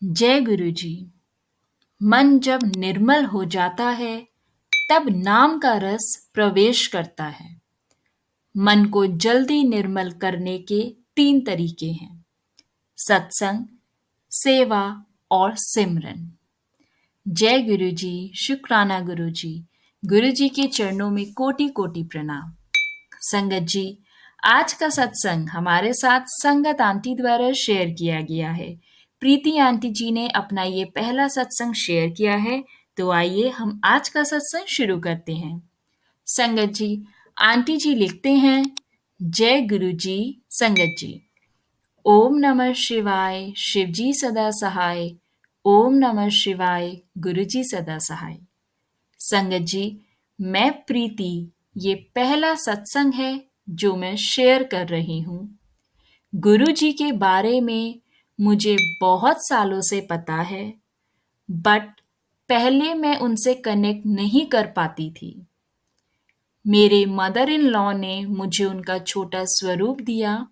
जय गुरु जी। मन जब निर्मल हो जाता है तब नाम का रस प्रवेश करता है। मन को जल्दी निर्मल करने के 3 तरीके हैं: सत्संग, सेवा और सिमरन। जय गुरु जी, शुक्राना गुरु जी। गुरु जी के चरणों में कोटि कोटि प्रणाम। संगत जी, आज का सत्संग हमारे साथ संगत आंटी द्वारा शेयर किया गया है। प्रीति आंटी जी ने अपना ये पहला सत्संग शेयर किया है, तो आइए हम आज का सत्संग शुरू करते हैं। संगत जी, आंटी जी लिखते हैं, जय गुरु जी। संगत जी, ओम नमः शिवाय, शिव जी सदा सहाय। ओम नमः शिवाय, गुरु जी सदा सहाय। संगत जी, मैं प्रीति, ये पहला सत्संग है जो मैं शेयर कर रही हूँ। गुरु जी के बारे में मुझे बहुत सालों से पता है, बट पहले मैं उनसे कनेक्ट नहीं कर पाती थी। मेरे मदर इन लॉ ने मुझे उनका छोटा स्वरूप दिया,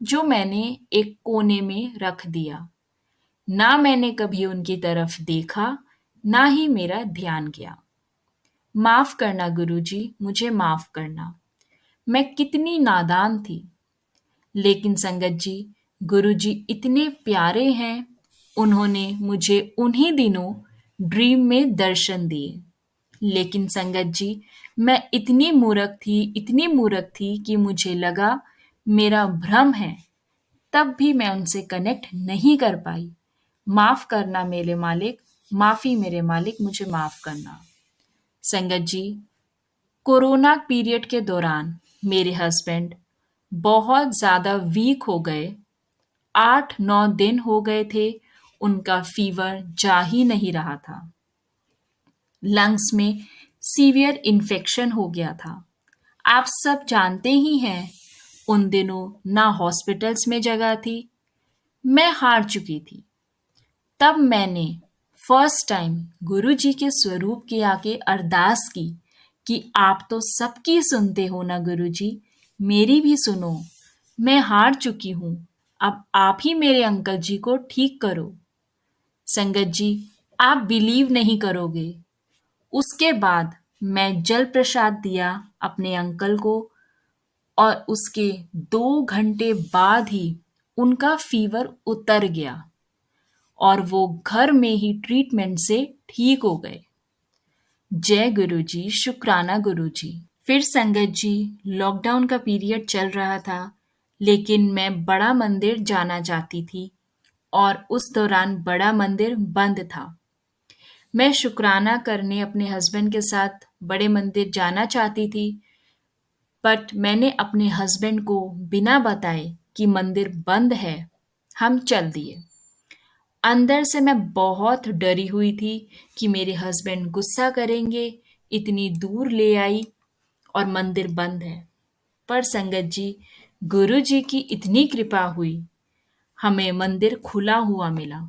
जो मैंने एक कोने में रख दिया। ना मैंने कभी उनकी तरफ देखा, ना ही मेरा ध्यान गया। माफ करना गुरुजी, मुझे माफ करना। मैं कितनी नादान थी। लेकिन संगत जी, गुरुजी इतने प्यारे हैं। उन्होंने मुझे उन्हीं दिनों ड्रीम में दर्शन दिए। लेकिन संगत जी, मैं इतनी मूर्ख थी कि मुझे लगा मेरा भ्रम है। तब भी मैं उनसे कनेक्ट नहीं कर पाई। माफ करना मेरे मालिक, माफी मेरे मालिक, मुझे माफ करना। संगत जी, कोरोना पीरियड के दौरान मेरे हस्बैंड बहुत ज़्यादा वीक हो गए। 8-9 दिन हो गए थे, उनका फीवर जा ही नहीं रहा था। लंग्स में सीवियर इन्फेक्शन हो गया था। आप सब जानते ही हैं, उन दिनों ना हॉस्पिटल्स में जगह थी। मैं हार चुकी थी। तब मैंने फर्स्ट टाइम गुरुजी के स्वरूप के आगे अरदास की कि आप तो सबकी सुनते हो ना गुरुजी, मेरी भी सुनो। मैं हार चुकी हूँ, अब आप ही मेरे अंकल जी को ठीक करो। संगत जी, आप बिलीव नहीं करोगे। उसके बाद मैं जल प्रसाद दिया अपने अंकल को, और उसके 2 घंटे बाद ही उनका फीवर उतर गया और वो घर में ही ट्रीटमेंट से ठीक हो गए। जय गुरु जी, शुक्राना गुरु जी। फिर संगत जी, लॉकडाउन का पीरियड चल रहा था, लेकिन मैं बड़ा मंदिर जाना चाहती थी और उस दौरान बड़ा मंदिर बंद था। मैं शुक्राना करने अपने हस्बैंड के साथ बड़े मंदिर जाना चाहती थी, बट मैंने अपने हस्बैंड को बिना बताए कि मंदिर बंद है, हम चल दिए। अंदर से मैं बहुत डरी हुई थी कि मेरे हस्बैंड गुस्सा करेंगे, इतनी दूर ले आई और मंदिर बंद है। पर संगत जी, गुरु जी की इतनी कृपा हुई, हमें मंदिर खुला हुआ मिला।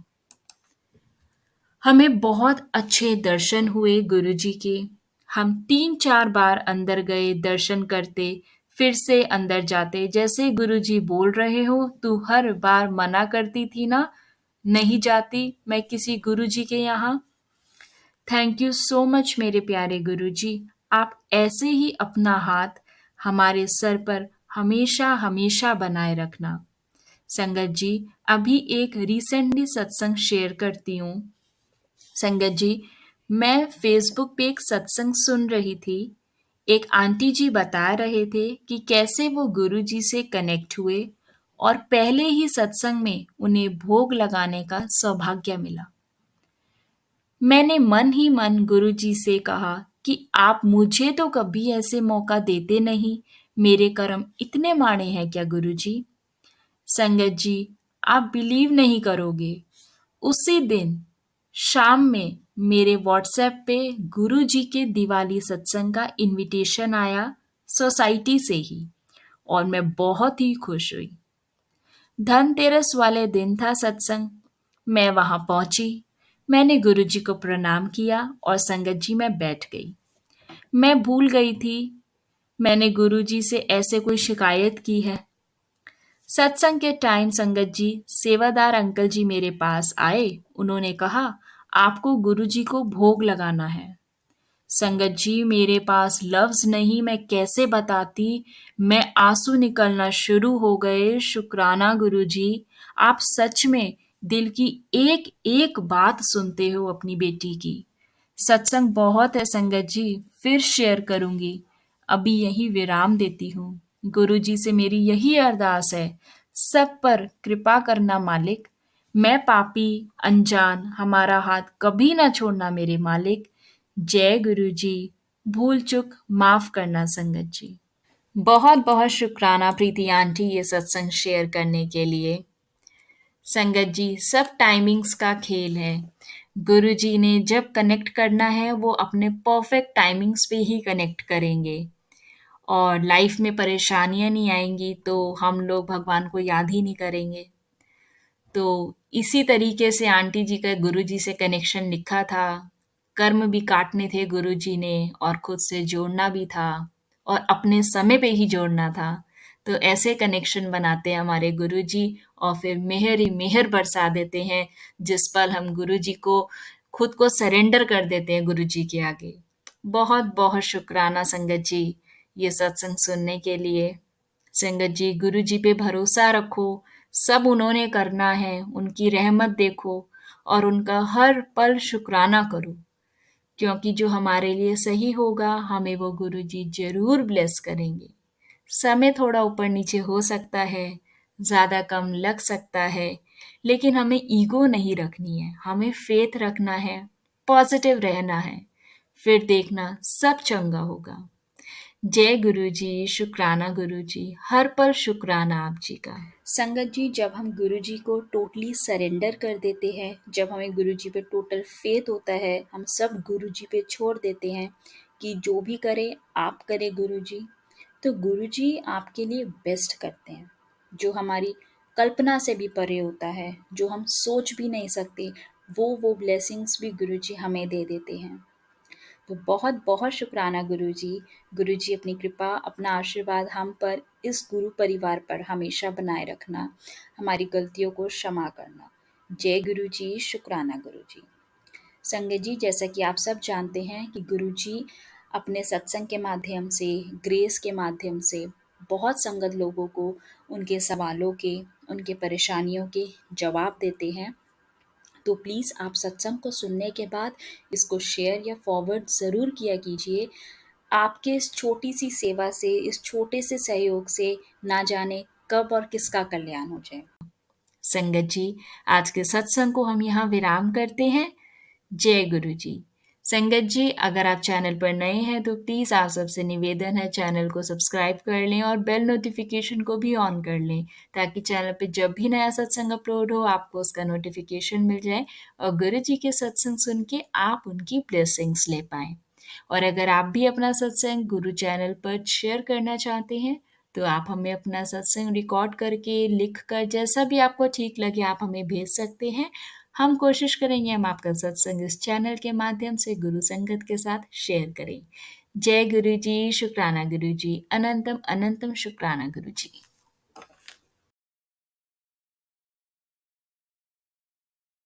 हमें बहुत अच्छे दर्शन हुए गुरु जी के। हम 3-4 बार अंदर गए, दर्शन करते, फिर से अंदर जाते। जैसे गुरु जी बोल रहे हो, तू हर बार मना करती थी ना, नहीं जाती मैं किसी गुरु जी के यहाँ। थैंक यू सो मच मेरे प्यारे गुरु जी। आप ऐसे ही अपना हाथ हमारे सर पर हमेशा हमेशा बनाए रखना। संगत जी, अभी एक रिसेंटली सत्संग शेयर करती हूँ। संगत जी, मैं फेसबुक पे एक सत्संग सुन रही थी। एक आंटी जी बता रहे थे कि कैसे वो गुरु जी से कनेक्ट हुए और पहले ही सत्संग में उन्हें भोग लगाने का सौभाग्य मिला। मैंने मन ही मन गुरु जी से कहा कि आप मुझे तो कभी ऐसे मौका देते नहीं, मेरे कर्म इतने माड़े हैं क्या गुरु जी? संगत जी, आप बिलीव नहीं करोगे, उसी दिन शाम में मेरे व्हाट्सएप पे गुरु जी के दिवाली सत्संग का इनविटेशन आया, सोसाइटी से ही, और मैं बहुत ही खुश हुई। धनतेरस वाले दिन था सत्संग। मैं वहां पहुंची। मैंने गुरु जी को प्रणाम किया और संगत जी में बैठ गई। मैं भूल गई थी मैंने गुरु जी से ऐसे कोई शिकायत की है। सत्संग के टाइम संगत जी सेवादार अंकल जी मेरे पास आए। उन्होंने कहा, आपको गुरु जी को भोग लगाना है। संगत जी मेरे पास लफ्ज नहीं, मैं कैसे बताती। मैं आंसू निकलना शुरू हो गए। शुक्राना गुरु जी, आप सच में दिल की एक एक बात सुनते हो अपनी बेटी की। सत्संग बहुत है संगत जी, फिर शेयर करूंगी। अभी यही विराम देती हूँ। गुरु जी से मेरी यही अरदास है, सब पर कृपा करना मालिक। मैं पापी अनजान, हमारा हाथ कभी ना छोड़ना मेरे मालिक। जय गुरु जी। भूल चूक माफ करना संगत जी। बहुत बहुत शुक्राना प्रीति आंटी ये सत्संग शेयर करने के लिए। संगत जी सब टाइमिंग्स का खेल है। गुरु जी ने जब कनेक्ट करना है वो अपने परफेक्ट टाइमिंग्स पे ही कनेक्ट करेंगे। और लाइफ में परेशानियां नहीं आएंगी तो हम लोग भगवान को याद ही नहीं करेंगे। तो इसी तरीके से आंटी जी का गुरु जी से कनेक्शन लिखा था। कर्म भी काटने थे गुरु जी ने और खुद से जोड़ना भी था और अपने समय पे ही जोड़ना था। तो ऐसे कनेक्शन बनाते हैं हमारे गुरु जी और फिर मेहर ही मेहर बरसा देते हैं जिस पल हम गुरु जी को खुद को सरेंडर कर देते हैं गुरु जी के आगे। बहुत बहुत शुक्राना संगत जी ये सत्संग सुनने के लिए। संगत जी गुरु जी पे भरोसा रखो, सब उन्होंने करना है, उनकी रहमत देखो और उनका हर पल शुक्राना करो क्योंकि जो हमारे लिए सही होगा हमें वो गुरु जी जरूर ब्लेस करेंगे। समय थोड़ा ऊपर नीचे हो सकता है, ज़्यादा कम लग सकता है, लेकिन हमें ईगो नहीं रखनी है, हमें फेथ रखना है, पॉजिटिव रहना है, फिर देखना सब चंगा होगा। जय गुरु जी, शुक्राना गुरु जी, हर पल शुक्राना आप जी का। संगत जी जब हम गुरु जी को टोटली सरेंडर कर देते हैं, जब हमें गुरु जी पे टोटल फेथ होता है, हम सब गुरु जी पे छोड़ देते हैं कि जो भी करे आप करे गुरु जी, तो गुरु जी आपके लिए बेस्ट करते हैं। जो हमारी कल्पना से भी परे होता है, जो हम सोच भी नहीं सकते, वो ब्लेसिंग्स भी गुरु जी हमें दे देते हैं। तो बहुत बहुत शुक्राना गुरुजी। गुरुजी अपनी कृपा अपना आशीर्वाद हम पर इस गुरु परिवार पर हमेशा बनाए रखना, हमारी गलतियों को क्षमा करना। जय गुरुजी, शुक्राना गुरुजी। संगत जी जैसा कि आप सब जानते हैं कि गुरुजी अपने सत्संग के माध्यम से, ग्रेस के माध्यम से बहुत संगत लोगों को उनके सवालों के, उनके परेशानियों के जवाब देते हैं। तो प्लीज़ आप सत्संग को सुनने के बाद इसको शेयर या फॉरवर्ड ज़रूर किया कीजिए। आपके इस छोटी सी सेवा से, इस छोटे से सहयोग से ना जाने कब और किसका कल्याण हो जाए। संगत जी आज के सत्संग को हम यहाँ विराम करते हैं। जय गुरु जी। संगत जी अगर आप चैनल पर नए हैं तो प्लीज़ आप सबसे निवेदन है चैनल को सब्सक्राइब कर लें और बेल नोटिफिकेशन को भी ऑन कर लें ताकि चैनल पे जब भी नया सत्संग अपलोड हो आपको उसका नोटिफिकेशन मिल जाए और गुरु जी के सत्संग सुन के आप उनकी ब्लेसिंग्स ले पाएँ। और अगर आप भी अपना सत्संग गुरु चैनल पर शेयर करना चाहते हैं तो आप हमें अपना सत्संग रिकॉर्ड करके, लिख कर, जैसा भी आपको ठीक लगे आप हमें भेज सकते हैं। हम कोशिश करेंगे हम आपका सत्संग इस चैनल के माध्यम से गुरु संगत के साथ शेयर करें। जय गुरु जी, शुक्राना गुरु जी, अनंतम अनंतम शुक्राना गुरु जी।